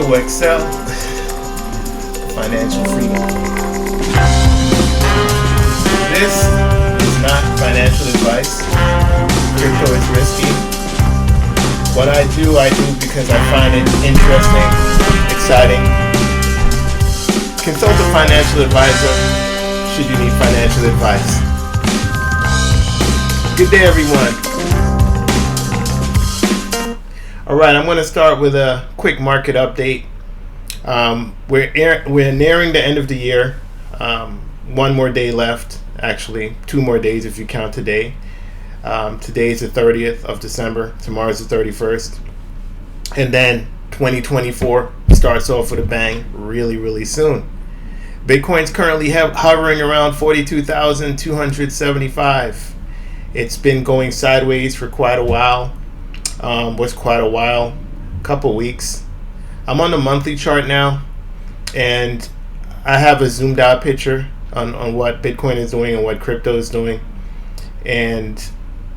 to excel, financial freedom. This is not financial advice. Crypto is risky. What I do because I find it interesting, exciting. Consult a financial advisor should you need financial advice. Good day, everyone. All right, I'm going to start with a quick market update. We're nearing the end of the year. One more day left, actually 2 more days if you count today. Today is the 30th of December. Tomorrow is the 31st. And then 2024 starts off with a bang really, really soon. Bitcoin's currently hovering around 42,275. It's been going sideways for quite a while. Couple weeks. I'm on the monthly chart now, and I have a zoomed out picture on what Bitcoin is doing and what crypto is doing. And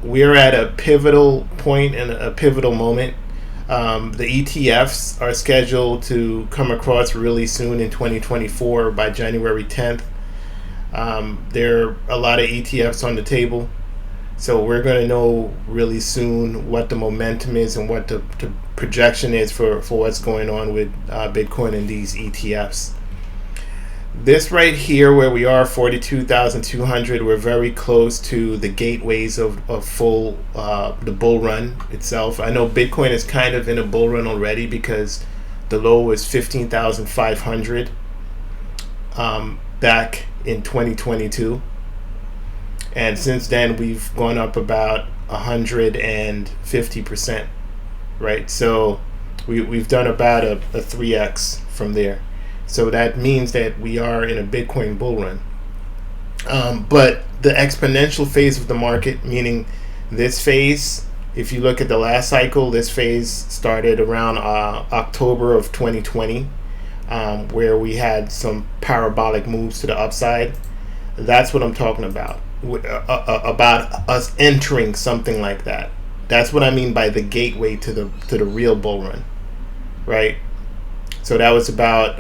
we're at a pivotal point and a pivotal moment. The ETFs are scheduled to come across really soon in 2024 by January 10th. There are a lot of ETFs on the table. So we're going to know really soon what the momentum is and what the projection is for what's going on with Bitcoin and these ETFs. This right here where we are, 42,200, we're very close to the gateways of full, the bull run itself. I know Bitcoin is kind of in a bull run already because the low was 15,500 back in 2022. And since then, we've gone up about 150%, right? So we've done about a 3x from there. So that means that we are in a Bitcoin bull run. But the exponential phase of the market, meaning this phase, if you look at the last cycle, this phase started around October of 2020, where we had some parabolic moves to the upside. That's what I'm talking about us entering something like that. That's what I mean by the gateway to the real bull run, right? So that was about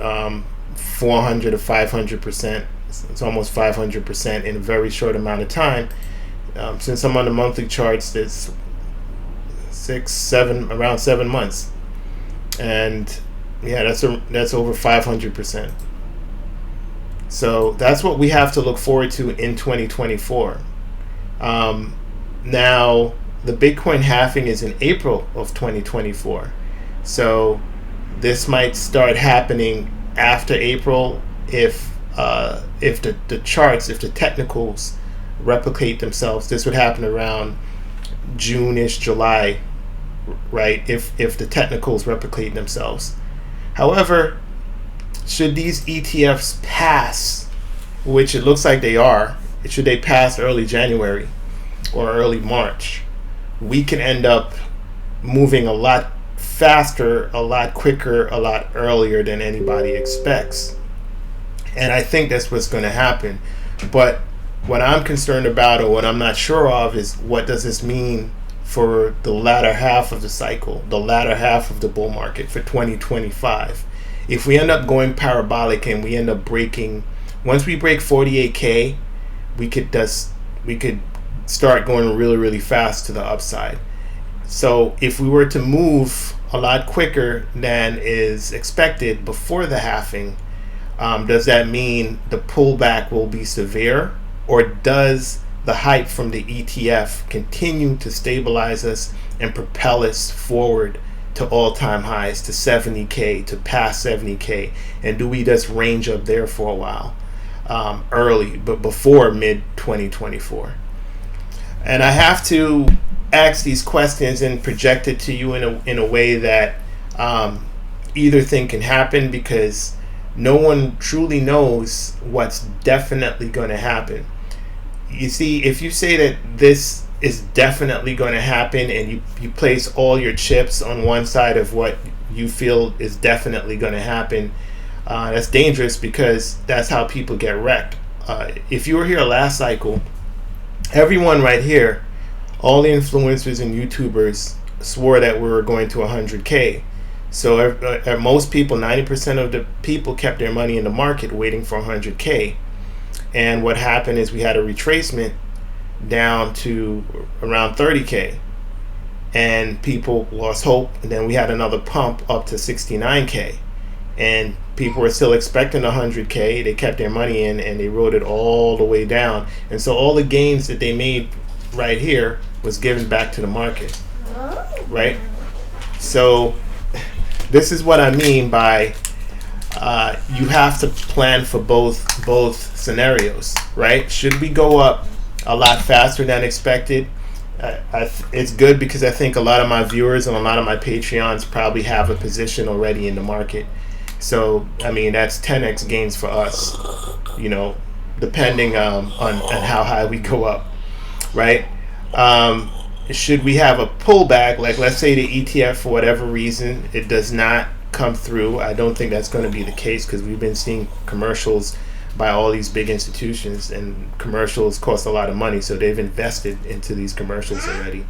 400 to 500%. It's almost 500% in a very short amount of time. Since I'm on the monthly charts, it's around 7 months, and yeah, that's over 500%. So that's what we have to look forward to in 2024. Now, the Bitcoin halving is in April of 2024. So this might start happening after April if the charts, if the technicals replicate themselves. This would happen around June-ish, July, right? If the technicals replicate themselves. However, should these ETFs pass, which it looks like they are, should they pass early January or early March, we can end up moving a lot faster, a lot quicker, a lot earlier than anybody expects. And I think that's what's going to happen. But what I'm concerned about, or what I'm not sure of, is what does this mean for the latter half of the cycle, the latter half of the bull market for 2025. If we end up going parabolic and we end up breaking, once we break 48K, we could start going really, really fast to the upside. So if we were to move a lot quicker than is expected before the halving, does that mean the pullback will be severe, or does the hype from the ETF continue to stabilize us and propel us forward to all-time highs, to 70K, to past 70K, and do we just range up there for a while, early, but before mid-2024? And I have to ask these questions and project it to you in a way that either thing can happen, because no one truly knows what's definitely going to happen. You see, if you say that this is definitely going to happen and you place all your chips on one side of what you feel is definitely going to happen, that's dangerous, because that's how people get wrecked. If you were here last cycle, everyone right here, all the influencers and YouTubers swore that we were going to 100K. So most people, 90% of the people kept their money in the market waiting for 100K. And what happened is we had a retracement down to around 30K. And people lost hope. And then we had another pump up to 69K. And people were still expecting 100K. They kept their money in and they rode it all the way down. And so all the gains that they made right here was given back to the market. Right? So this is what I mean by you have to plan for both scenarios, right? Should we go up a lot faster than expected? It's good because I think a lot of my viewers and a lot of my Patreons probably have a position already in the market. So, I mean, that's 10x gains for us, you know, depending on how high we go up, right? Should we have a pullback, like let's say the ETF for whatever reason it does not come through? I don't think that's going to be the case because we've been seeing commercials by all these big institutions, and commercials cost a lot of money, so they've invested into these commercials already.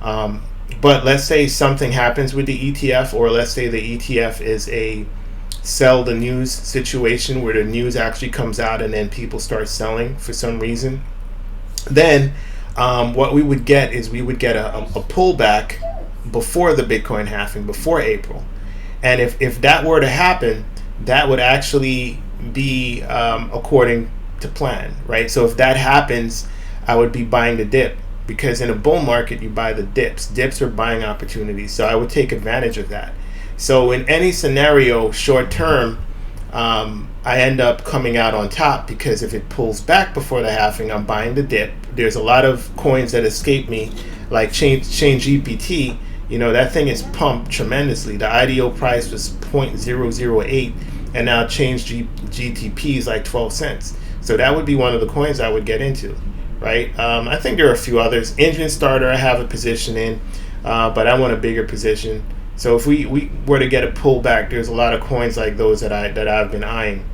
But let's say something happens with the ETF, or let's say the ETF is a sell the news situation where the news actually comes out and then people start selling for some reason. Then what we would get is we would get a pullback before the Bitcoin halving, before April. And if that were to happen, that would actually be according to plan, right? So if that happens, I would be buying the dip, because in a bull market, you buy the dips. Dips are buying opportunities. So I would take advantage of that. So in any scenario, short term, I end up coming out on top, because if it pulls back before the halving, I'm buying the dip. There's a lot of coins that escape me, like Chain GPT. You know, that thing is pumped tremendously. The IDO price was 0.008, and now Change GTP is like 12 cents. So that would be one of the coins I would get into, right? I think there are a few others. Engine Starter I have a position in, but I want a bigger position. So if we were to get a pullback, there's a lot of coins like those that I've been eyeing.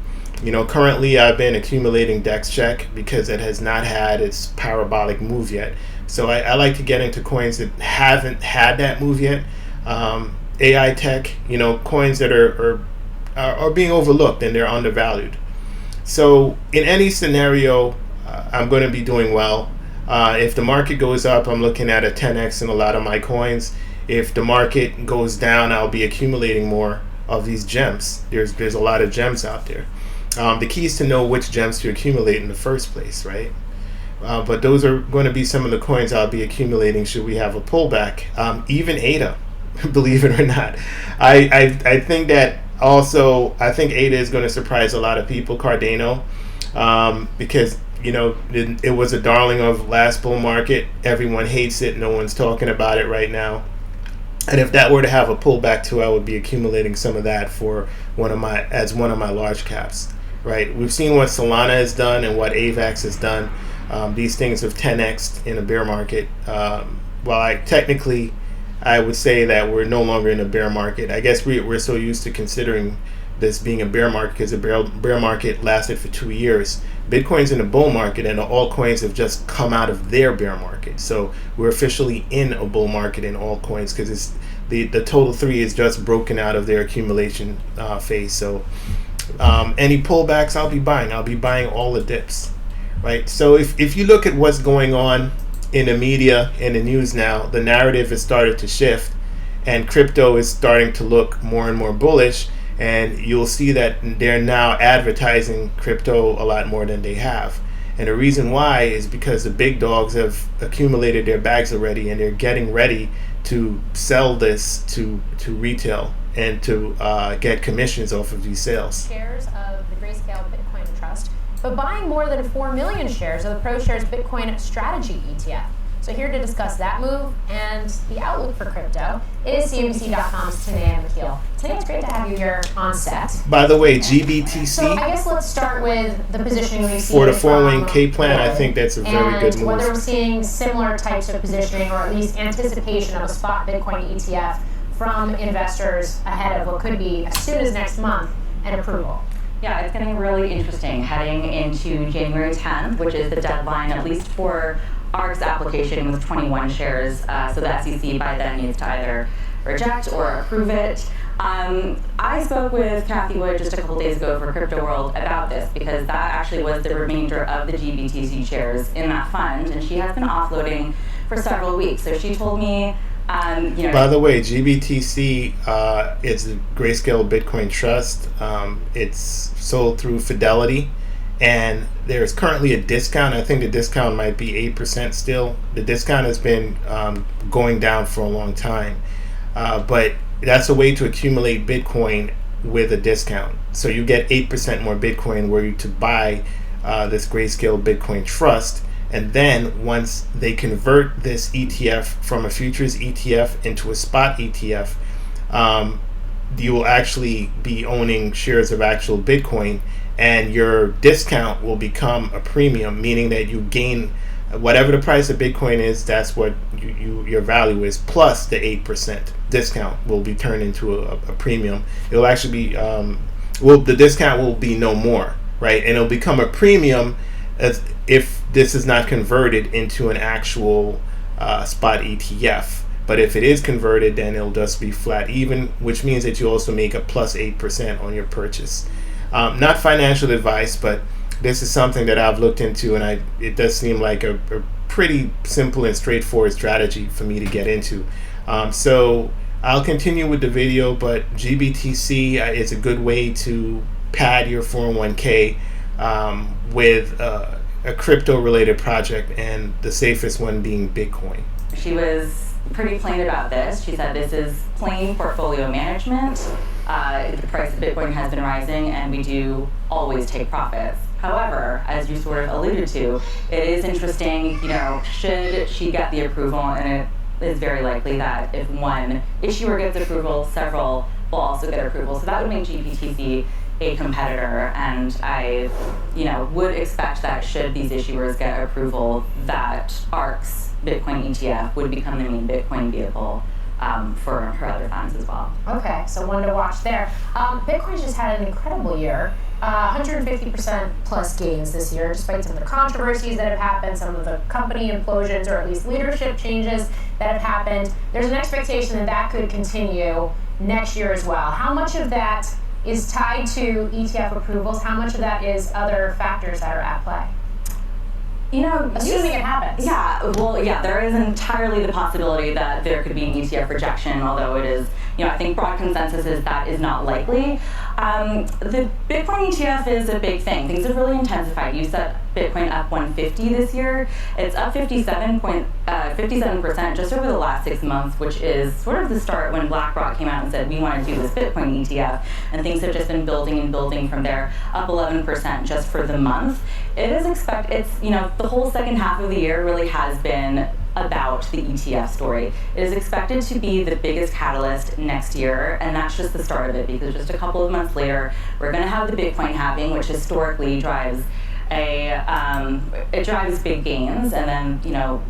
You know, currently I've been accumulating DexCheck because it has not had its parabolic move yet. So I like to get into coins that haven't had that move yet. AI tech, you know, coins that are being overlooked and they're undervalued. So in any scenario, I'm going to be doing well. If the market goes up, I'm looking at a 10x in a lot of my coins. If the market goes down, I'll be accumulating more of these gems. There's a lot of gems out there. The key is to know which gems to accumulate in the first place, right? But those are going to be some of the coins I'll be accumulating should we have a pullback. Even ADA, believe it or not. I think that also, I think ADA is going to surprise a lot of people, Cardano, because, you know, it was a darling of last bull market. Everyone hates it. No one's talking about it right now. And if that were to have a pullback too, I would be accumulating some of that for one of my large caps, right? We've seen what Solana has done and what AVAX has done. These things have 10x'd in a bear market. Well, I would say that we're no longer in a bear market. I guess we're so used to considering this being a bear market because the bear market lasted for 2 years. Bitcoin's in a bull market, and the altcoins have just come out of their bear market. So we're officially in a bull market in altcoins because it's the total 3 is just broken out of their accumulation phase. So any pullbacks, I'll be buying. I'll be buying all the dips, right? So if you look at what's going on in the media and the news now, the narrative has started to shift, and crypto is starting to look more and more bullish. And you'll see that they're now advertising crypto a lot more than they have. And the reason why is because the big dogs have accumulated their bags already, and they're getting ready to sell this to retail and to get commissions off of these sales. Shares of the Grayscale Bitcoin Trust, but buying more than 4 million shares of the ProShares Bitcoin Strategy ETF. So here to discuss that move and the outlook for crypto, it is CNBC.com's Tanea McKeel. Tanea, it's great to have you here on set. By the way, GBTC. So I guess let's start with the positioning we've seen for the 401k plan. I think that's a very good move. Whether we're seeing similar types of positioning, or at least anticipation of a spot Bitcoin ETF from investors ahead of what could be as soon as next month an approval. Yeah, it's getting really interesting heading into January 10th, which is the deadline, at least for ARC's application with 21 shares. So the SEC by then needs to either reject or approve it. I spoke with Kathy Wood just a couple days ago for Crypto World about this because that actually was the remainder of the GBTC shares in that fund, and she has been offloading for several weeks. So she told me, By the way, GBTC is the Grayscale Bitcoin Trust. It's sold through Fidelity, and there's currently a discount. I think the discount might be 8% still. The discount has been going down for a long time, but that's a way to accumulate Bitcoin with a discount. So you get 8% more Bitcoin were you to buy this Grayscale Bitcoin Trust. And then once they convert this ETF from a futures ETF into a spot ETF, you will actually be owning shares of actual Bitcoin, and your discount will become a premium, meaning that you gain whatever the price of Bitcoin is. That's what your value is, plus the 8% discount will be turned into a premium. It'll actually be the discount will be no more, right? And it'll become a premium as if this is not converted into an actual spot ETF. But if it is converted, then it'll just be flat even, which means that you also make a plus 8% on your purchase. Not financial advice, but this is something that I've looked into, and it does seem like a pretty simple and straightforward strategy for me to get into. So I'll continue with the video, but GBTC is a good way to pad your 401k with a crypto-related project, and the safest one being Bitcoin. She was pretty plain about this. She said this is plain portfolio management. The price of Bitcoin has been rising, and we do always take profits. However, as you sort of alluded to, it is interesting, should she get the approval, and it is very likely that if one issuer gets approval, several will also get approval. So that would make GBTC a competitor, and I, would expect that should these issuers get approval, that ARK's Bitcoin ETF would become the main Bitcoin vehicle for her other funds as well. Okay, so one to watch there. Bitcoin's just had an incredible year. 150% plus gains this year, despite some of the controversies that have happened, some of the company implosions, or at least leadership changes that have happened. There's an expectation that that could continue next year as well. How much of that is tied to ETF approvals? How much of that is other factors that are at play? Assuming it happens. Yeah, there is entirely the possibility that there could be an ETF rejection, although it is, I think broad consensus is that is not likely. The Bitcoin ETF is a big thing. Things have really intensified. You set Bitcoin up 150 this year. It's up 57% just over the last 6 months, which is sort of the start when Blackrock came out and said, we want to do this Bitcoin ETF, and things have just been building and building from there, up 11% just for the month. It is the whole second half of the year really has been about the ETF story. It is expected to be the biggest catalyst next year, and that's just the start of it, because just a couple of months later, we're going to have the Bitcoin halving, which historically drives big gains, and then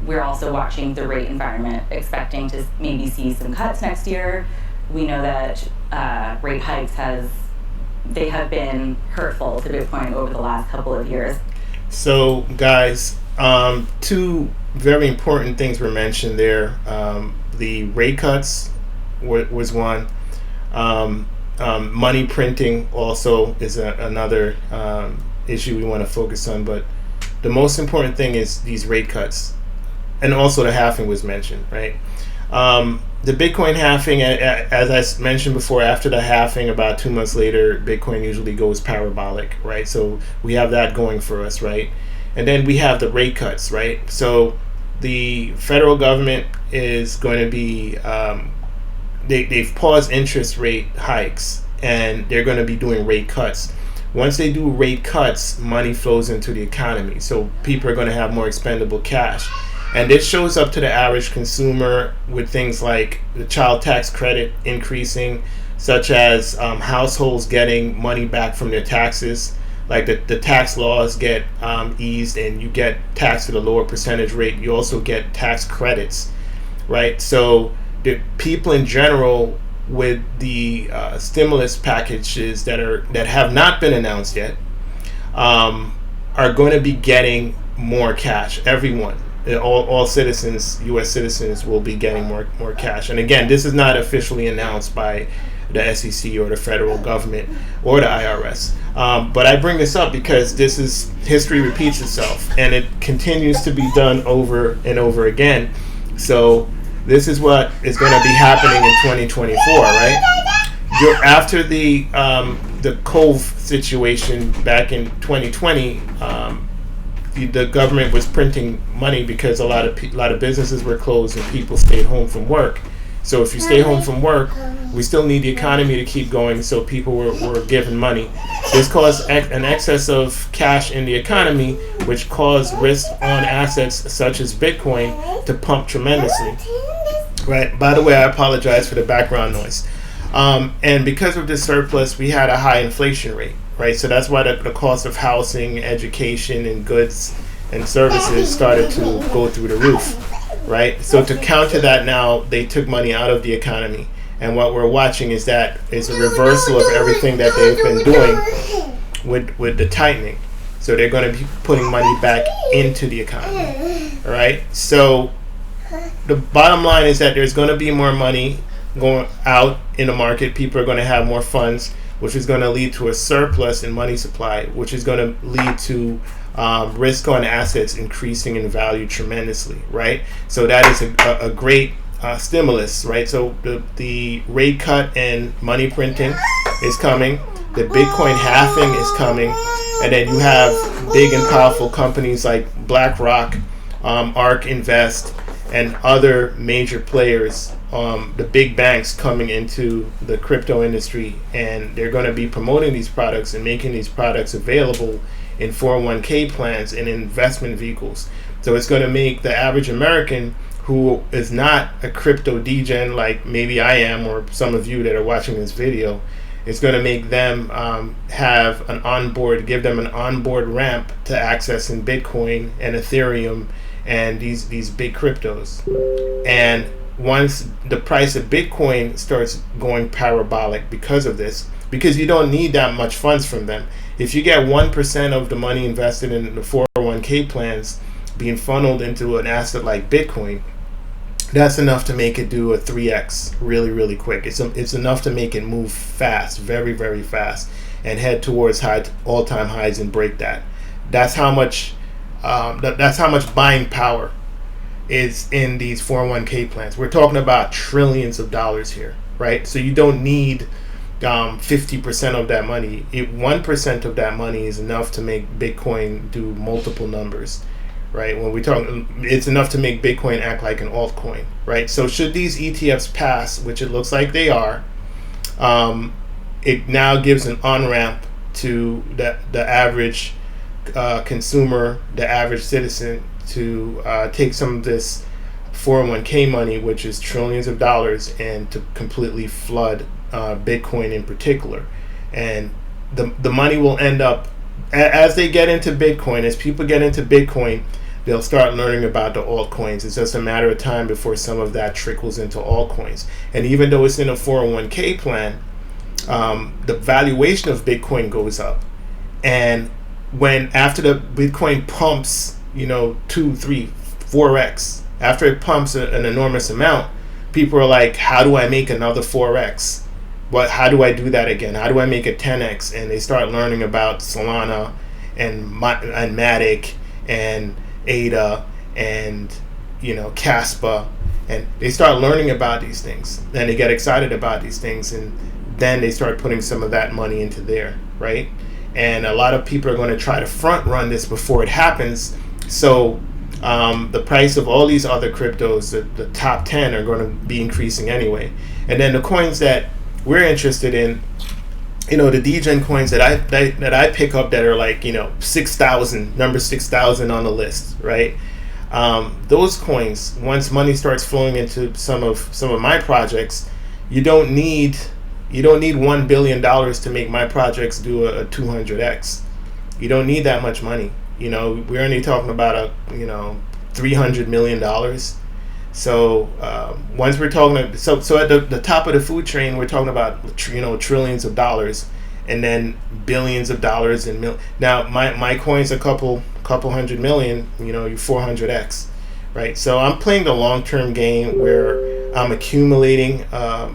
we're also watching the rate environment, expecting to maybe see some cuts next year. We know that rate hikes have been hurtful to Bitcoin over the last couple of years. So guys, two very important things were mentioned there. The rate cuts was one. Money printing also is another issue we want to focus on, but the most important thing is these rate cuts, and also the halving was mentioned, right? The Bitcoin halving, as I mentioned before, after the halving, about 2 months later, Bitcoin usually goes parabolic, right? So we have that going for us, right? And then we have the rate cuts, right? So the federal government is going to be, they've paused interest rate hikes, and they're going to be doing rate cuts. Once they do rate cuts, money flows into the economy. So people are going to have more expendable cash. And this shows up to the average consumer with things like the child tax credit increasing, such as households getting money back from their taxes. Like the tax laws get eased, and you get taxed at a lower percentage rate. You also get tax credits, right? So the people in general, with the stimulus packages that have not been announced yet, are going to be getting more cash. Everyone, all citizens, U.S. citizens, will be getting more cash. And again, this is not officially announced by the SEC or the federal government or the IRS. But I bring this up because history repeats itself, and it continues to be done over and over again. So this is what is going to be happening in 2024, right? After the Cove situation back in 2020, the government was printing money because a lot of businesses were closed and people stayed home from work. So if you stay home from work, we still need the economy to keep going, so people were given money. This caused an excess of cash in the economy, which caused risk on assets such as Bitcoin to pump tremendously. Right. By the way, I apologize for the background noise. And because of this surplus, we had a high inflation rate. Right. So that's why the cost of housing, education, and goods and services started to go through the roof. Right. So to counter that, now they took money out of the economy. And what we're watching is a reversal of everything that they've been doing with the tightening. So they're going to be putting money back into the economy. All right. So the bottom line is that there's going to be more money going out in the market. People are going to have more funds, which is going to lead to a surplus in money supply, which is going to lead to risk on assets increasing in value tremendously, right? So that is a great stimulus, right? So the rate cut and money printing is coming. The Bitcoin halving is coming. And then you have big and powerful companies like Blackrock, ARK Invest, and other major players, the big banks coming into the crypto industry, and they're going to be promoting these products and making these products available in 401k plans and investment vehicles. So it's going to make the average American who is not a crypto degen like maybe I am or some of you that are watching this video, it's going to make them give them an onboard ramp to accessing Bitcoin and Ethereum and these big cryptos. And once the price of Bitcoin starts going parabolic because of this, because you don't need that much funds from them. If you get 1% of the money invested in the 401k plans being funneled into an asset like Bitcoin, that's enough to make it do a 3x really, really quick. It's enough to make it move fast, very, very fast, and head towards all-time highs and break that. That's how much buying power is in these 401k plans. We're talking about trillions of dollars here, right? So you don't need 50% of that money. 1% of that money is enough to make Bitcoin do multiple numbers, right? When we talk, it's enough to make Bitcoin act like an altcoin, right? So should these ETFs pass, which it looks like they are, it now gives an on-ramp to the average consumer, the average citizen, to take some of this 401k money, which is trillions of dollars, and to completely flood Bitcoin in particular. And the money will end up, as they get into Bitcoin, as people get into Bitcoin, they'll start learning about the altcoins. It's just a matter of time before some of that trickles into altcoins. And even though it's in a 401k plan, the valuation of Bitcoin goes up. And after the Bitcoin pumps, 2, 3, 4x, after it pumps an enormous amount, people are like, how do I make another 4x? How do I do that again? How do I make a 10x? And they start learning about Solana and Matic and ADA and Caspa, and they start learning about these things, and they get excited about these things, and then they start putting some of that money into there, right? And a lot of people are going to try to front run this before it happens. So the price of all these other cryptos, the top 10, are going to be increasing anyway. And then the coins that we're interested in, the degen coins that I pick up that are like 6,000, number 6,000 on the list, right? Those coins, once money starts flowing into some of my projects, you don't need $1 billion to make my projects do a 200x. You don't need that much money. We're only talking about $300 million. So once we're talking, so at the top of the food chain, we're talking about trillions of dollars, and then billions of dollars and now my coin's a couple hundred million. You 400x, right? So I'm playing the long term game where I'm accumulating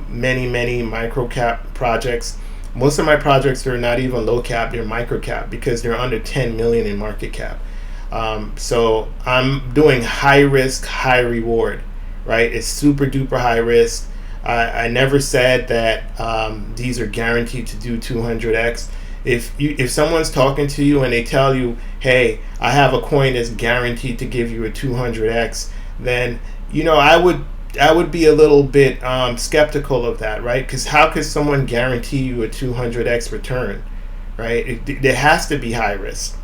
many micro cap projects. Most of my projects are not even low cap, they're micro cap because they're under 10 million in market cap. So I'm doing high risk, high reward, right? It's super duper high risk. I never said that these are guaranteed to do 200x. If someone's talking to you and they tell you, hey, I have a coin that's guaranteed to give you a 200x, then I would be a little bit skeptical of that, right? Because how could someone guarantee you a 200x return, right? It has to be high risk.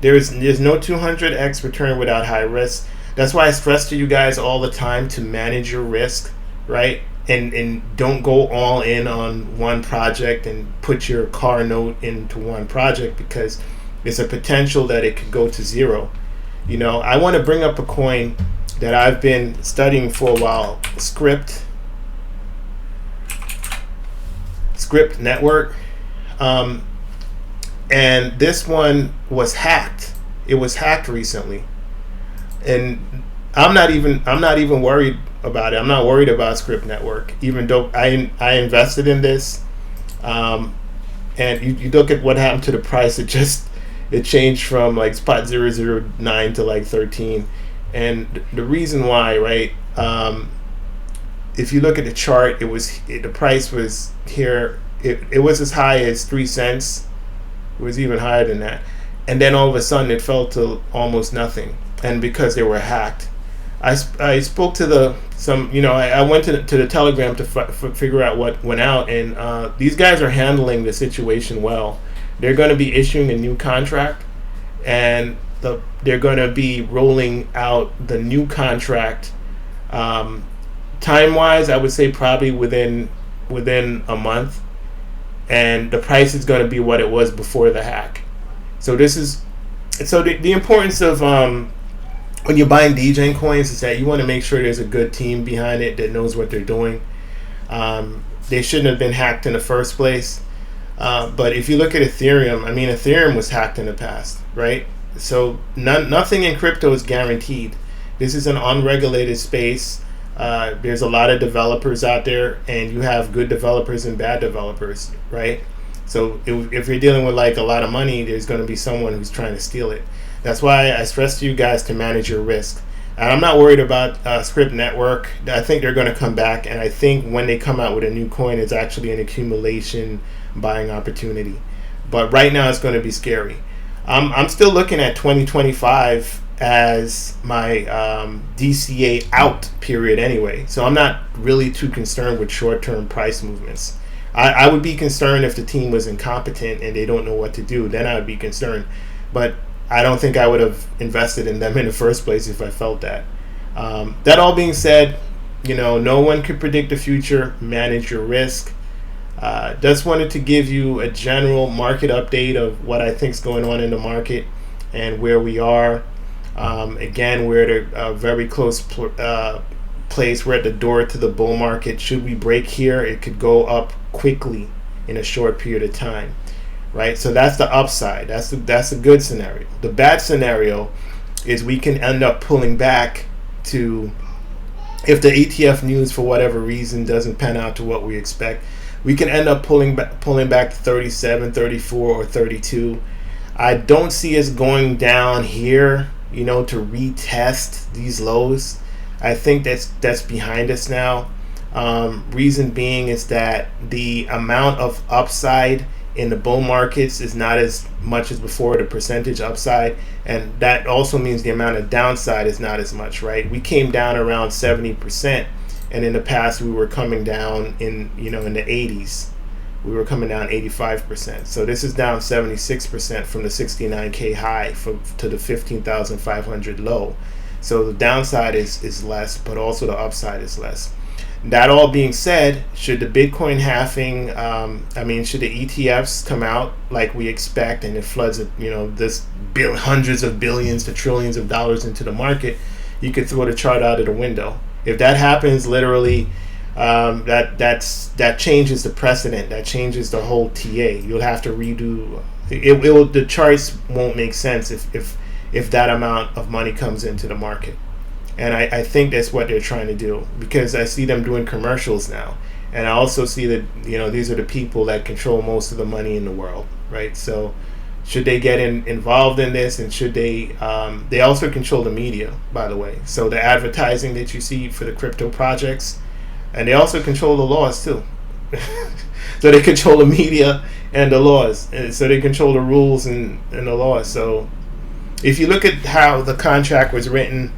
There's no 200x return without high risk. That's why I stress to you guys all the time to manage your risk, right? And don't go all in on one project and put your car note into one project, because there's a potential that it could go to zero. I want to bring up a coin that I've been studying for a while, Script Network. And this one was hacked. It was hacked recently. And I'm not even worried about it. I'm not worried about Script Network, even though I invested in this. And you look at what happened to the price. It changed from like spot 009 to like 13. And the reason why, right? If you look at the chart, the price was here. It was as high as 3 cents. It was even higher than that. And then all of a sudden it fell to almost nothing. And because they were hacked, I spoke to I went to the Telegram to figure out what went out, and these guys are handling the situation well. They're going to be issuing a new contract, and they're going to be rolling out the new contract. Time-wise, I would say probably within a month, and the price is going to be what it was before the hack. So the importance of when you're buying DJing coins is that you want to make sure there's a good team behind it that knows what they're doing. They shouldn't have been hacked in the first place. But if you look at Ethereum, Ethereum was hacked in the past, right? So nothing in crypto is guaranteed. This is an unregulated space. There's a lot of developers out there, and you have good developers and bad developers, right? So if you're dealing with like a lot of money, there's going to be someone who's trying to steal it. That's why I stress to you guys to manage your risk. And I'm not worried about Script Network. I think they're going to come back, and I think when they come out with a new coin, it's actually an accumulation buying opportunity. But right now, it's going to be scary. I'm still looking at 2025 as my DCA out period anyway. So I'm not really too concerned with short-term price movements. I would be concerned if the team was incompetent and they don't know what to do. Then I would be concerned. But I don't think I would have invested in them in the first place if I felt that. That all being said, no one could predict the future. Manage your risk. Just wanted to give you a general market update of what I think is going on in the market and where we are. Again, we're at a very close place. We're at the door to the bull market. Should we break here, it could go up quickly in a short period of time. Right, so that's the upside. That's a good scenario. The bad scenario is we can end up pulling back to, if the ETF news for whatever reason doesn't pan out to what we expect, we can end up pulling back to 37, 34, or 32. I don't see us going down here, to retest these lows. I think that's behind us now. Reason being is that the amount of upside in the bull markets is not as much as before, the percentage upside, and that also means the amount of downside is not as much, right? We came down around 70%, and in the past we were coming down in the 80s. We were coming down 85%. So this is down 76% from the 69K high to the 15,500 low. So the downside is less, but also the upside is less. That all being said, should the Bitcoin halving, should the ETFs come out like we expect, and it floods, this hundreds of billions to trillions of dollars into the market, you could throw the chart out of the window. If that happens, literally, that changes the precedent. That changes the whole TA. You'll have to redo. The charts won't make sense if that amount of money comes into the market. And I think that's what they're trying to do, because I see them doing commercials now. And I also see that, these are the people that control most of the money in the world, right? So should they get involved in this, and should they also control the media, by the way. So the advertising that you see for the crypto projects, and they also control the laws too. So they control the media and the laws, and so they control the rules and the laws. So if you look at how the contract was written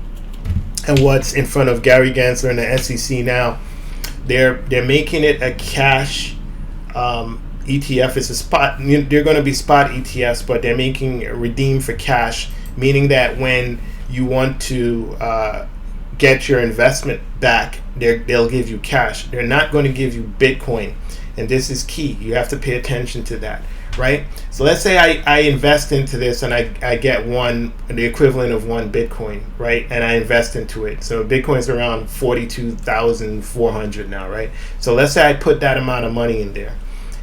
and what's in front of Gary Gensler and the SEC now, they're making it a cash ETF. It's a spot. They're going to be spot ETFs, but they're making redeem for cash, meaning that when you want to get your investment back, they'll give you cash. They're not going to give you Bitcoin, and this is key. You have to pay attention to that, right? So let's say I invest into this and I get the equivalent of one Bitcoin, right? And I invest into it. So Bitcoin's around 42,400 now, right? So let's say I put that amount of money in there,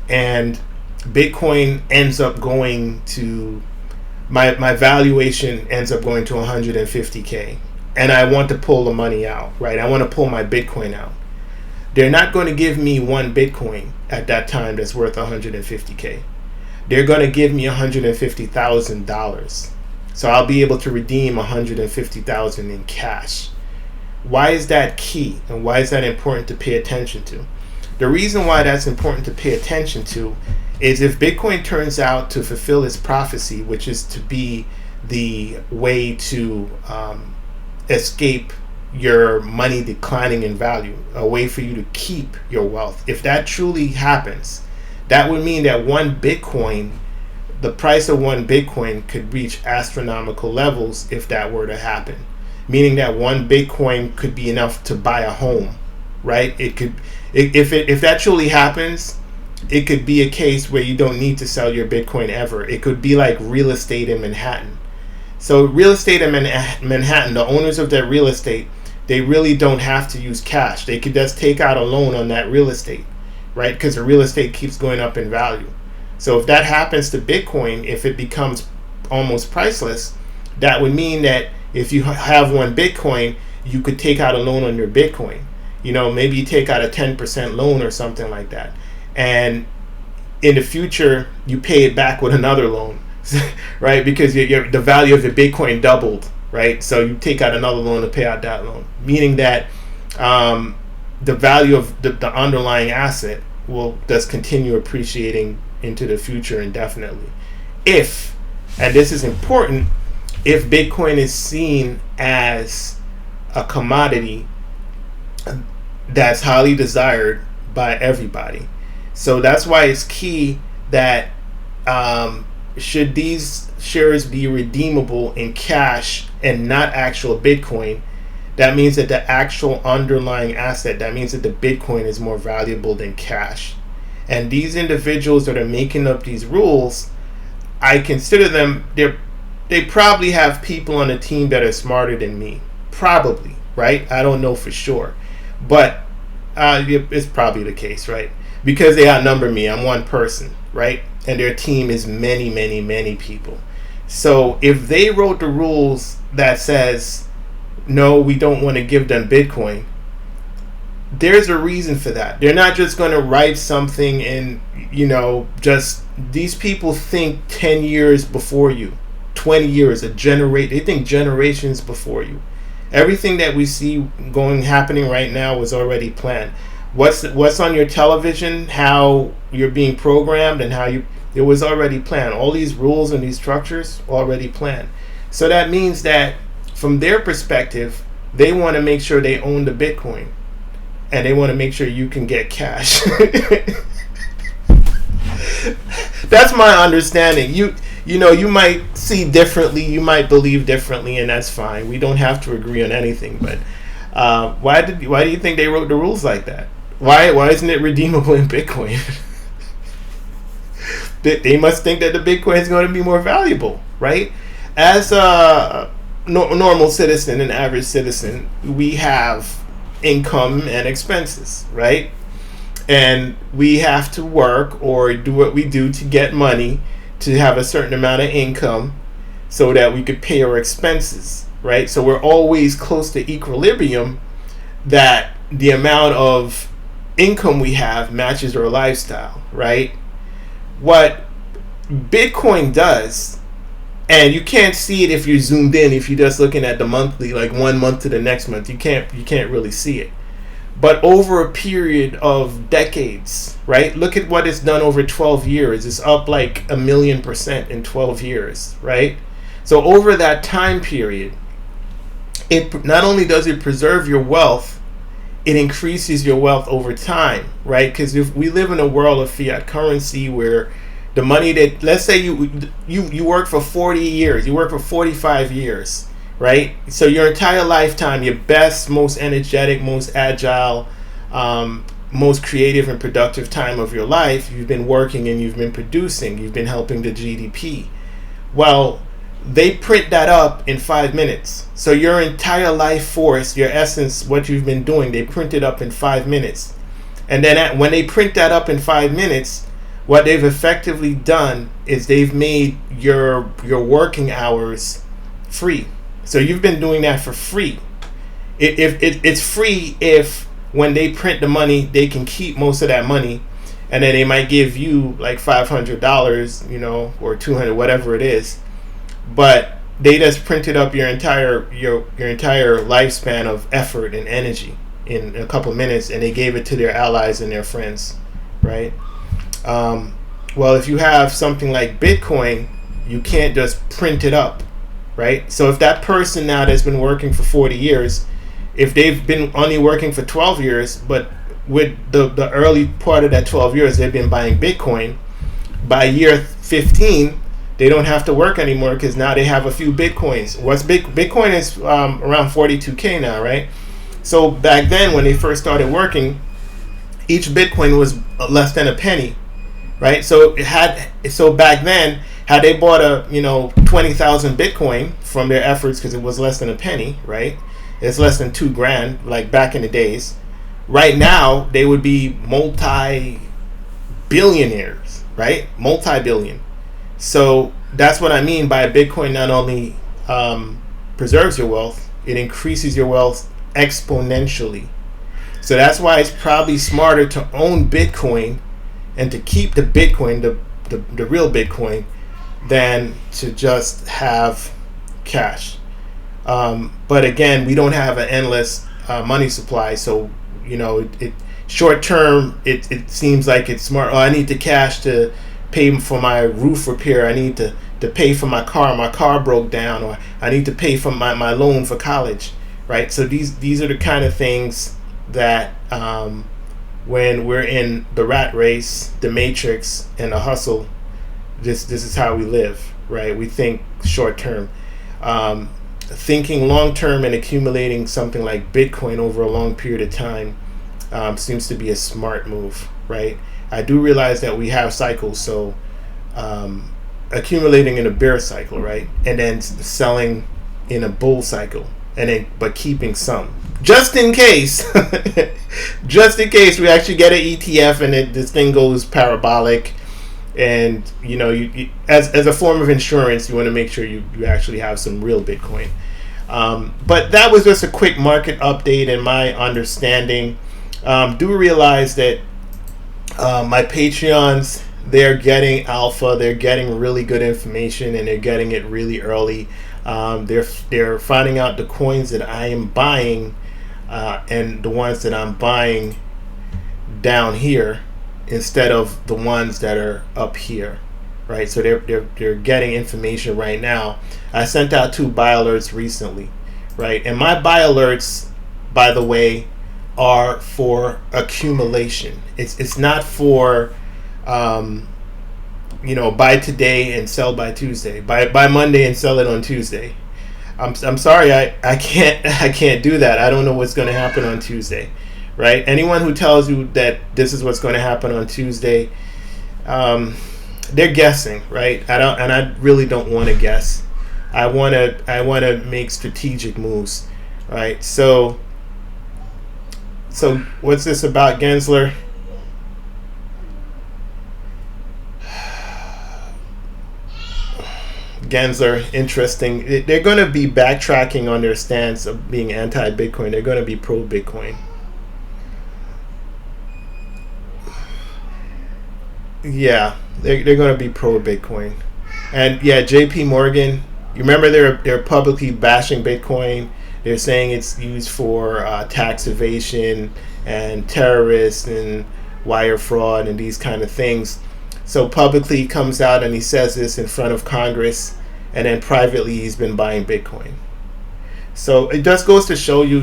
and Bitcoin ends up going to my valuation ends up going to 150K, and I want to pull the money out, right? I want to pull my Bitcoin out. They're not going to give me one Bitcoin at that time that's worth 150K. They're going to give me $150,000. So I'll be able to redeem $150,000 in cash. Why is that key, and why is that important to pay attention to? The reason why that's important to pay attention to is if Bitcoin turns out to fulfill its prophecy, which is to be the way to escape your money declining in value, a way for you to keep your wealth. If that truly happens, that would mean that the price of one Bitcoin could reach astronomical levels if that were to happen. Meaning that one Bitcoin could be enough to buy a home, right? If that truly happens, it could be a case where you don't need to sell your Bitcoin ever. It could be like real estate in Manhattan. So real estate in Manhattan, the owners of that real estate, they really don't have to use cash. They could just take out a loan on that real estate, right? Because the real estate keeps going up in value. So if that happens to Bitcoin, if it becomes almost priceless, that would mean that if you have one Bitcoin, you could take out a loan on your Bitcoin. Maybe you take out a 10% loan or something like that. And in the future, you pay it back with another loan, right? Because the value of your Bitcoin doubled, right? So you take out another loan to pay out that loan, meaning that the value of the underlying asset will just continue appreciating into the future indefinitely. And this is important, if Bitcoin is seen as a commodity that's highly desired by everybody. So that's why it's key that should these shares be redeemable in cash and not actual Bitcoin, that means that the actual underlying asset, that means that the Bitcoin is more valuable than cash. And these individuals that are making up these rules, I consider them, they probably have people on the team that are smarter than me. Probably, right? I don't know for sure. But it's probably the case, right? Because they outnumber me. I'm one person, right? And their team is many, many, many people. So if they wrote the rules that says, no, we don't want to give them Bitcoin, there's a reason for that. They're not just going to write something and, just these people think 10 years before you, 20 years, they think generations before you. Everything that we see happening right now was already planned. What's on your television, how you're being programmed, and it was already planned. All these rules and these structures already planned. So that means that from their perspective, they want to make sure they own the Bitcoin, and they want to make sure you can get cash. That's my understanding. You might see differently, you might believe differently, and that's fine. We don't have to agree on anything. But why do you think they wrote the rules like that? Why isn't it redeemable in Bitcoin? They must think that the Bitcoin is going to be more valuable, right? As a normal citizen, an average citizen, we have income and expenses, right? And we have to work or do what we do to get money to have a certain amount of income so that we could pay our expenses. right? So we're always close to equilibrium, that the amount of income we have matches our lifestyle, right? What Bitcoin does, and you can't see it if you're zoomed in, if you're just looking at the monthly, like 1 month to the next month, you can't really see it. But over a period of decades, right? Look at what it's done over 12 years. It's up like 1,000,000% in 12 years, right? So over that time period, it not only does it preserve your wealth, it increases your wealth over time, right? Because if we live in a world of fiat currency where the money that, let's say you work for 40 years, you work for 45 years, right? So your entire lifetime, your best, most energetic, most agile, most creative and productive time of your life, you've been working and you've been producing, you've been helping the GDP. Well, they print that up in 5 minutes. So your entire life force, your essence, what you've been doing, they print it up in 5 minutes. And then when they print that up in 5 minutes, what they've effectively done is they've made your working hours free. So you've been doing that for free. It's free if when they print the money, they can keep most of that money, and then they might give you like $500, or $200, whatever it is. But they just printed up your entire lifespan of effort and energy in a couple minutes, and they gave it to their allies and their friends, right? Well, if you have something like Bitcoin, you can't just print it up, right? So if that person now that's been working for 40 years, if they've been only working for 12 years, but with the early part of that 12 years, they've been buying Bitcoin, by year 15, they don't have to work anymore because now they have a few Bitcoins. Bitcoin is around 42K now, right? So back then when they first started working, each Bitcoin was less than a penny, right? So back then, had they bought 20,000 Bitcoin from their efforts, because it was less than a penny, right? It's less than $2,000, like back in the days. Right now, they would be multi-billionaires, right? Multi-billion. So that's what I mean by Bitcoin not only preserves your wealth, it increases your wealth exponentially. So that's why it's probably smarter to own Bitcoin and to keep the Bitcoin, the real Bitcoin, than to just have cash. But again, we don't have an endless money supply. So, short term, it seems like it's smart. Oh, I need the cash to pay for my roof repair. I need to pay for my car. My car broke down, or I need to pay for my loan for college, right? So these are the kind of things that when we're in the rat race, the matrix, and the hustle, this is how we live, right? We think short term. Thinking long term and accumulating something like Bitcoin over a long period of time seems to be a smart move, right? I do realize that we have cycles, so accumulating in a bear cycle, right, and then selling in a bull cycle, but keeping some just in case, just in case we actually get an ETF and this thing goes parabolic, and you as a form of insurance, you want to make sure you actually have some real Bitcoin. But that was just a quick market update and my understanding. Do realize that my Patreons, they're getting alpha, they're getting really good information, and they're getting it really early. They're finding out the coins that I am buying, and the ones that I'm buying down here instead of the ones that are up here, right? So they're getting information right now. I sent out 2 buy alerts recently, right? And my buy alerts, by the way, are for accumulation. It's not for buy today and sell by Tuesday. Buy Monday and sell it on Tuesday. I'm sorry, I can't do that. I don't know what's going to happen on Tuesday, right? Anyone who tells you that this is what's going to happen on Tuesday, they're guessing, right? I really don't want to guess. I want to make strategic moves, right? So what's this about, Gensler? Gensler, interesting. They're going to be backtracking on their stance of being anti-Bitcoin. They're going to be pro-Bitcoin. Yeah, they're going to be pro-Bitcoin. And yeah, J.P. Morgan, you remember they're publicly bashing Bitcoin. They're saying it's used for tax evasion and terrorists and wire fraud and these kind of things. So publicly he comes out and he says this in front of Congress, and then privately he's been buying Bitcoin. So it just goes to show you,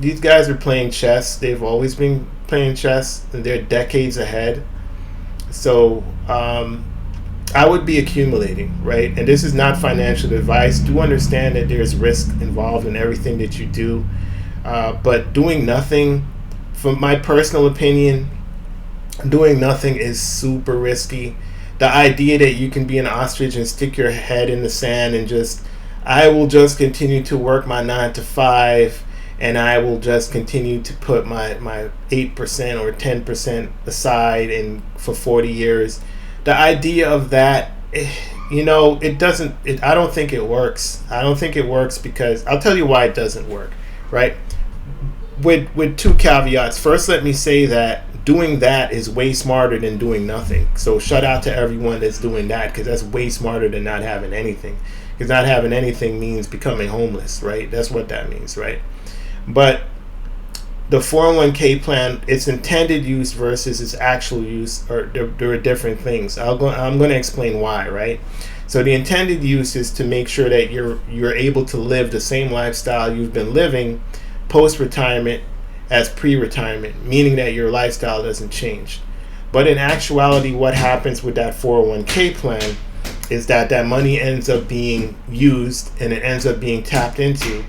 these guys are playing chess. They've always been playing chess, and they're decades ahead. So I would be accumulating, right? And this is not financial advice. Do understand that there's risk involved in everything that you do. But doing nothing, from my personal opinion, doing nothing is super risky. The idea that you can be an ostrich and stick your head in the sand and I will just continue to work my 9 to 5 and I will just continue to put my 8% or 10% aside for 40 years. The idea of that, I don't think it works. I don't think it works because I'll tell you why it doesn't work, right? With two caveats. First, let me say that doing that is way smarter than doing nothing. So shout out to everyone that's doing that, because that's way smarter than not having anything. Because not having anything means becoming homeless, right? That's what that means, right? But the 401k plan, its intended use versus its actual use, there are different things. I'm going to explain why, right? So the intended use is to make sure that you're able to live the same lifestyle you've been living post-retirement as pre-retirement, meaning that your lifestyle doesn't change. But in actuality, what happens with that 401k plan is that money ends up being used and it ends up being tapped into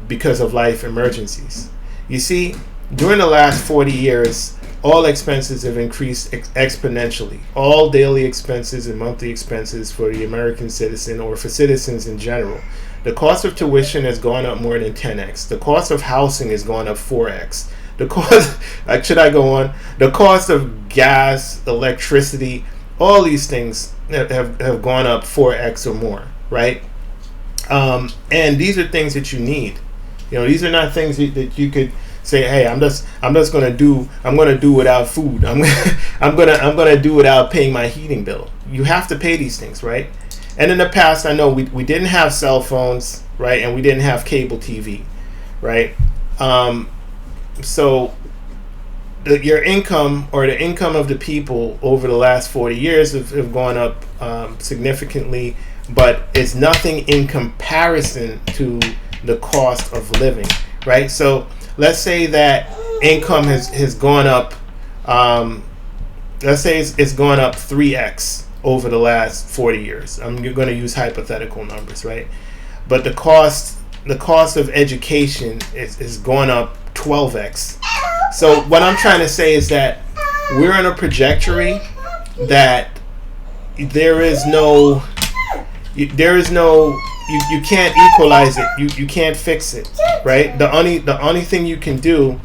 because of life emergencies. You see, during the last 40 years, all expenses have increased exponentially. All daily expenses and monthly expenses for the American citizen or for citizens in general. The cost of tuition has gone up more than 10x. The cost of housing has gone up 4x. The cost, should I go on? The cost of gas, electricity, all these things have gone up 4x or more, right? And these are things that you need. These are not things that you could say, hey, I'm gonna do without food. I'm gonna do without paying my heating bill. You have to pay these things, right? And in the past, I know we didn't have cell phones, right? And we didn't have cable TV, right? So your income or the income of the people over the last 40 years have gone up significantly, but it's nothing in comparison to the cost of living, right? So let's say that income has gone up, let's say it's gone up 3x over the last 40 years. I'm going to use hypothetical numbers, right? But the cost of education is going up 12x. So what I'm trying to say is that we're on a trajectory that you can't equalize it. You can't fix it, right? The only thing you can do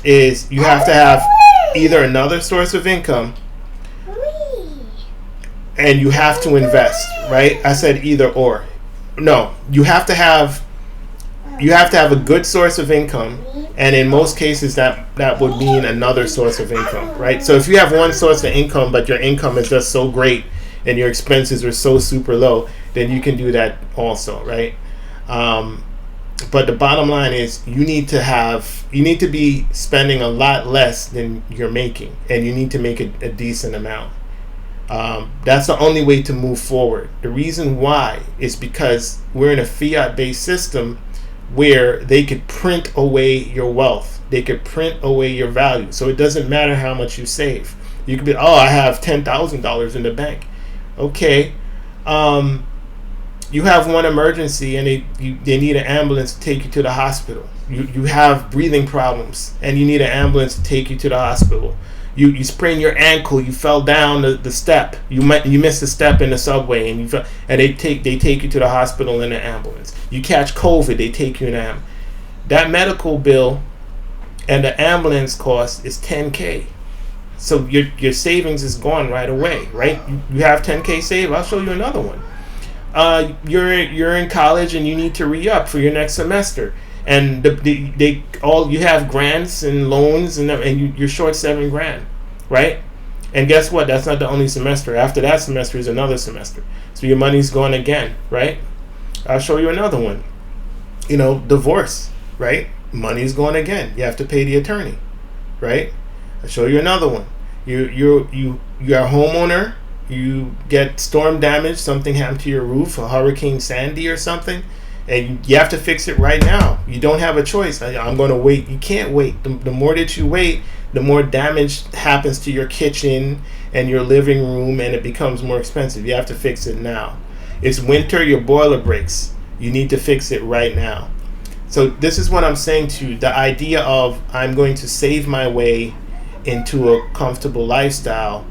is you have to have either another source of income and you have to invest, right? I said either or. No, you have to have a good source of income, and in most cases that would mean another source of income, right? So if you have one source of income but your income is just so great and your expenses are so super low, then you can do that also, right? But the bottom line is you need to be spending a lot less than you're making, and you need to make a decent amount. That's the only way to move forward. The reason why is because we're in a fiat-based system where they could print away your wealth. They could print away your value. So it doesn't matter how much you save. You could be, I have $10,000 in the bank. Okay. You have one emergency and they need an ambulance to take you to the hospital. You have breathing problems and you need an ambulance to take you to the hospital. You sprain your ankle, you fell down the step, you missed a step in the subway, and they take you to the hospital in an ambulance. You catch COVID, they take you in an ambulance. That medical bill and the ambulance cost is $10K. So your savings is gone right away, right? You have $10K saved. I'll show you another one. you're in college and you need to re-up for your next semester, and you have grants and loans, and you're short $7,000, right? And guess what? That's not the only semester. After that semester is another semester, so your money's gone again, right? I'll show you another one. Divorce, right? Money's gone again. You have to pay the attorney, right? I'll show you another one. You're a homeowner. You get storm damage. Something happened to your roof, a Hurricane Sandy or something, and you have to fix it right now. You don't have a choice. I'm going to wait. You can't wait. The more that you wait, the more damage happens to your kitchen and your living room, and it becomes more expensive. You have to fix it now. It's winter. Your boiler breaks. You need to fix it right now. So this is what I'm saying to you. The idea of I'm going to save my way into a comfortable lifestyle,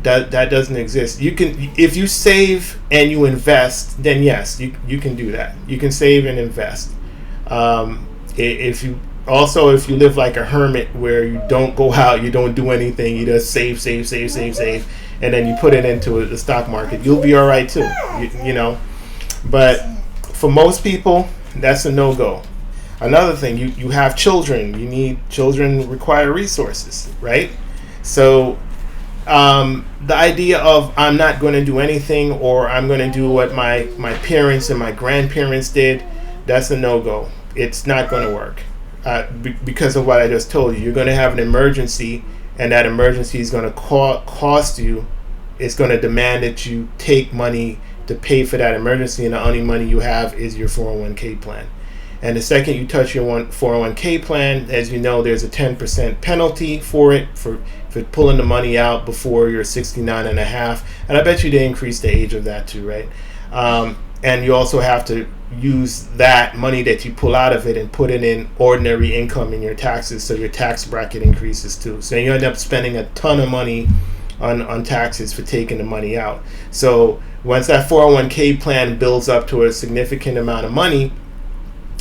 that doesn't exist. You can, if you save and you invest, then yes, you can do that. You can save and invest. If you live like a hermit where you don't go out, you don't do anything, you just save, and then you put it into the stock market, you'll be all right too. But for most people, that's a no-go. Another thing, you have children. Children require resources, right? So the idea of I'm not going to do anything, or I'm going to do what my parents and my grandparents did, that's a no-go. It's not going to work because of what I just told you. You're going to have an emergency, and that emergency is going to cost you. It's going to demand that you take money to pay for that emergency, and the only money you have is your 401k plan. And the second you touch your 401k plan, as you know, there's a 10% penalty for it, for pulling the money out before you're 69 and a half. And I bet you they increased the age of that too, right? And you also have to use that money that you pull out of it and put it in ordinary income in your taxes, so your tax bracket increases too. So you end up spending a ton of money on taxes for taking the money out. So once that 401k plan builds up to a significant amount of money,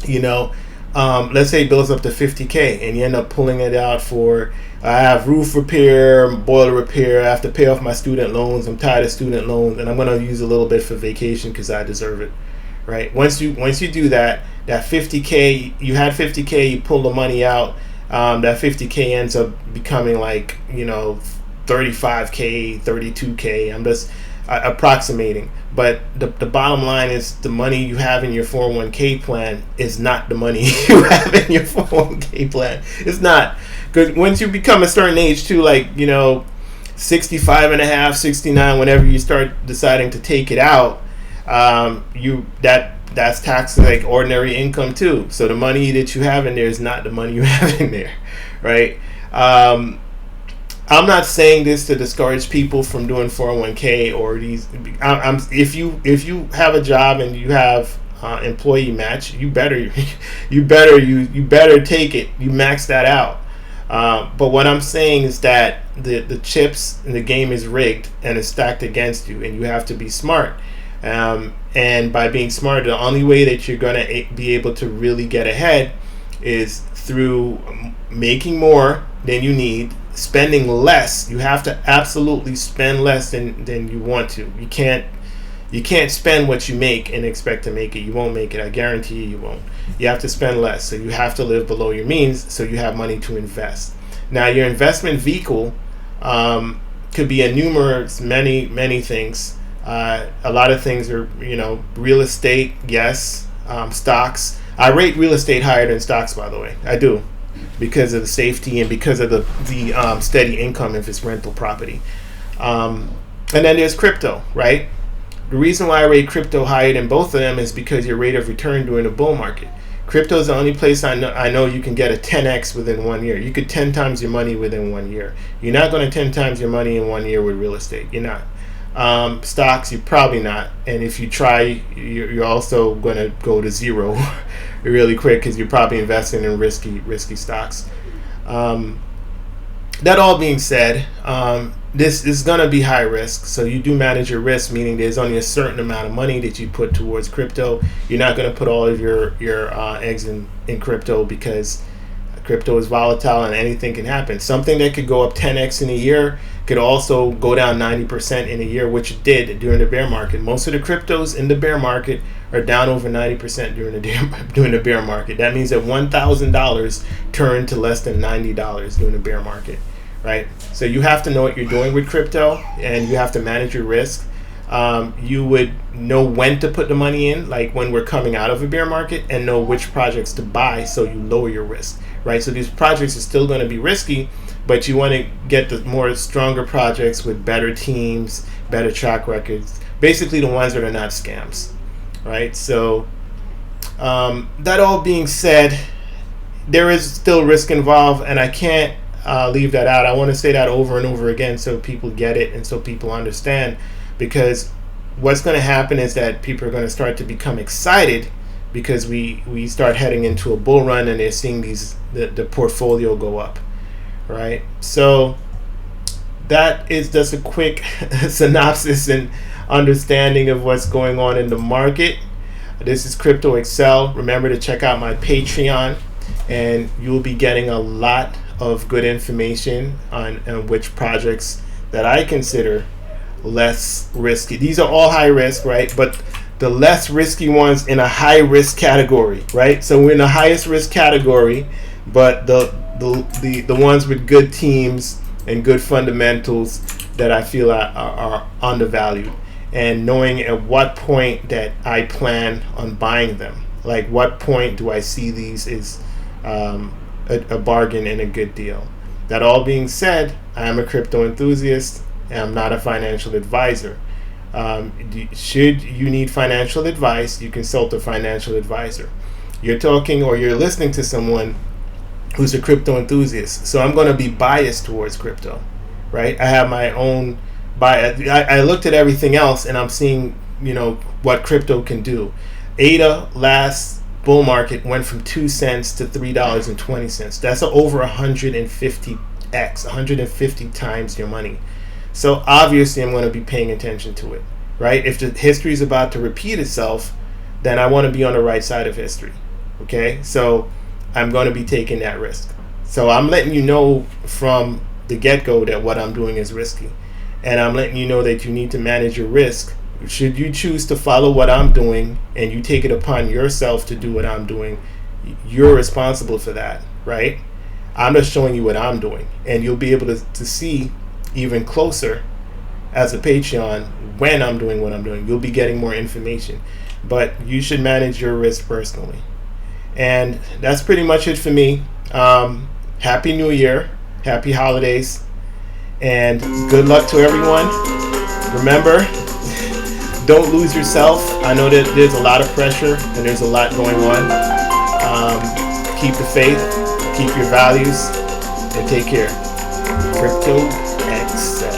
let's say it builds up to 50K, and you end up pulling it out for, I have roof repair, boiler repair, I have to pay off my student loans, I'm tired of student loans, and I'm going to use a little bit for vacation because I deserve it, right? Once you do that 50K, you had 50K, you pull the money out, that 50K ends up becoming like, 35K, 32K. I'm just approximating, but the bottom line is the money you have in your 401k plan is not the money you have in your 401k plan. It's not, because once you become a certain age too, like 65 and a half, 69, whenever you start deciding to take it out, that's taxed like ordinary income too. So the money that you have in there is not the money you have in there, right? I'm not saying this to discourage people from doing 401k or these. If you have a job and you have employee match, you better take it. You max that out. But what I'm saying is that the chips in the game is rigged and it's stacked against you, and you have to be smart. And by being smart, the only way that you're gonna be able to really get ahead is through making more than you need, spending less. You have to absolutely spend less than you want to. You can't spend what you make and expect to make it. You won't make it. I guarantee you won't. You have to spend less. So you have to live below your means so you have money to invest. Now, your investment vehicle could be many things. A lot of things are, real estate, yes, stocks. I rate real estate higher than stocks, by the way. I do, because of the safety and because of the steady income if it's rental property. And then there's crypto, right? The reason why I rate crypto higher than both of them is because your rate of return during a bull market. Crypto is the only place I know you can get a 10x within 1 year. You could 10 times your money within 1 year. You're not going to 10 times your money in 1 year with real estate. You're not. Stocks, you're probably not. And if you try, you're also going to go to zero really quick because you're probably investing in risky stocks. That all being said, this is going to be high risk, so you do manage your risk, meaning there's only a certain amount of money that you put towards crypto. You're not going to put all of your eggs in crypto, because Crypto is volatile and anything can happen. Something that could go up 10x in a year could also go down 90% in a year, which it did during the bear market. Most of the cryptos in the bear market are down over 90% during the bear market. That means that $1,000 turned to less than $90 during the bear market, right? So you have to know what you're doing with crypto, and you have to manage your risk. You would know when to put the money in, like when we're coming out of a bear market, and know which projects to buy so you lower your risk, right? So these projects are still going to be risky, but you want to get the more stronger projects with better teams, better track records, basically the ones that are not scams, right? So that all being said, there is still risk involved, and I can't leave that out. I want to say that over and over again so people get it and so people understand. Because what's going to happen is that people are going to start to become excited because we start heading into a bull run and they're seeing the portfolio go up, right? So that is just a quick synopsis and understanding of what's going on in the market. This is Crypto Excel. Remember to check out my Patreon, and you'll be getting a lot of good information on which projects that I consider less risky. These are all high risk, right? But the less risky ones in a high risk category, right? So we're in the highest risk category, but the ones with good teams and good fundamentals that I feel are undervalued, and knowing at what point that I plan on buying them. Like what point do I see these as a bargain and a good deal? That all being said, I am a crypto enthusiast. I'm not a financial advisor. Should you need financial advice, you consult a financial advisor. You're talking or you're listening to someone who's a crypto enthusiast. So I'm going to be biased towards crypto, right? I have my own bias. I looked at everything else and I'm seeing, what crypto can do. ADA last bull market went from 2 cents to $3.20. That's over 150x, 150 times your money. So obviously I'm going to be paying attention to it, right? If the history is about to repeat itself, then I want to be on the right side of history, okay? So I'm going to be taking that risk. So I'm letting you know from the get-go that what I'm doing is risky. And I'm letting you know that you need to manage your risk. Should you choose to follow what I'm doing and you take it upon yourself to do what I'm doing, you're responsible for that, right? I'm just showing you what I'm doing. And you'll be able to see even closer as a Patreon when I'm doing what I'm doing. You'll be getting more information, but you should manage your risk personally. And that's pretty much it for me. Happy New Year, happy holidays, and good luck to everyone. Remember, don't lose yourself. I know that there's a lot of pressure and there's a lot going on. Keep the faith, keep your values, and take care. Crypto Excel.